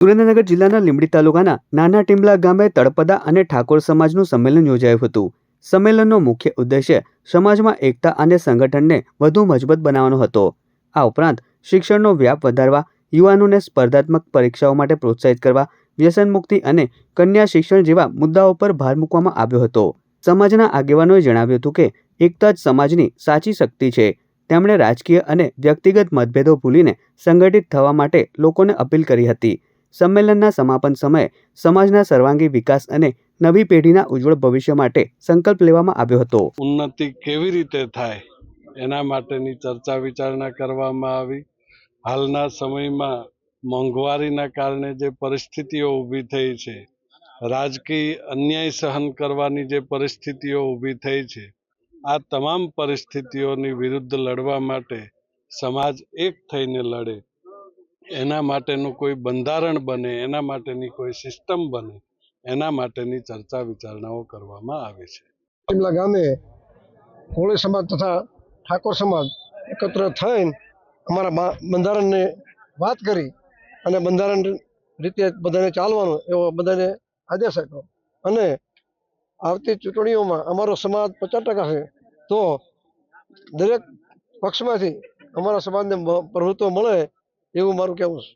સુરેન્દ્રનગર જિલ્લાના લીંબડી તાલુકાના નાના ટીમલા ગામે તળપદા અને ઠાકોર સમાજનું સંમેલન યોજાયું હતું. સંમેલનનો મુખ્ય ઉદ્દેશ્ય સમાજમાં એકતા અને સંગઠનને વધુ મજબૂત બનાવવાનો હતો. આ ઉપરાંત શિક્ષણનો વ્યાપ વધારવા, યુવાનોને સ્પર્ધાત્મક પરીક્ષાઓ માટે પ્રોત્સાહિત કરવા, વ્યસન મુક્તિ અને કન્યા શિક્ષણ જેવા મુદ્દાઓ પર ભાર મૂકવામાં આવ્યો હતો. સમાજના આગેવાનોએ જણાવ્યું હતું કે એકતા જ સમાજની સાચી શક્તિ છે. તેમણે રાજકીય અને વ્યક્તિગત મતભેદો ભૂલીને સંગઠિત થવા માટે લોકોને અપીલ કરી હતી. સંમેલનના સમાપન સમયે સમાજના સર્વાંગી વિકાસ અને નવી પેઢીના ઉજ્જવળ ભવિષ્ય માટે સંકલ્પ લેવામાં આવ્યો હતો. ઉન્નતિ કેવી રીતે થાય એના માટેની ચર્ચા વિચારણા કરવામાં આવી. હાલના સમયમાં મોંઘવારીના કારણે જે પરિસ્થિતિઓ ઊભી થઈ છે, રાજકીય અન્યાય સહન કરવાની જે પરિસ્થિતિઓ ઊભી થઈ છે, આ તમામ પરિસ્થિતિઓની વિરુદ્ધ લડવા માટે સમાજ એક થઈને લડે, એના માટેનું કોઈ બંધારણ બને, એના માટેની કોઈ સિસ્ટમ બને, એના માટેની ચર્ચા વિચારણાઓ કરવામાં આવે છે. ટીમલા ગામે કોળી સમાજ તથા ઠાકોર સમાજ એકત્ર થઈને અમારા બંધારણની વાત કરી અને બંધારણ રીતે બધાને ચાલવાનો એવો બધાને આદેશ આપ્યો. અને આવતી ચૂંટણીઓમાં અમારો સમાજ 50% છે, તો દરેક પક્ષમાંથી અમારા સમાજને પ્રભુત્વ મળે એવું મારું કહેવું છે.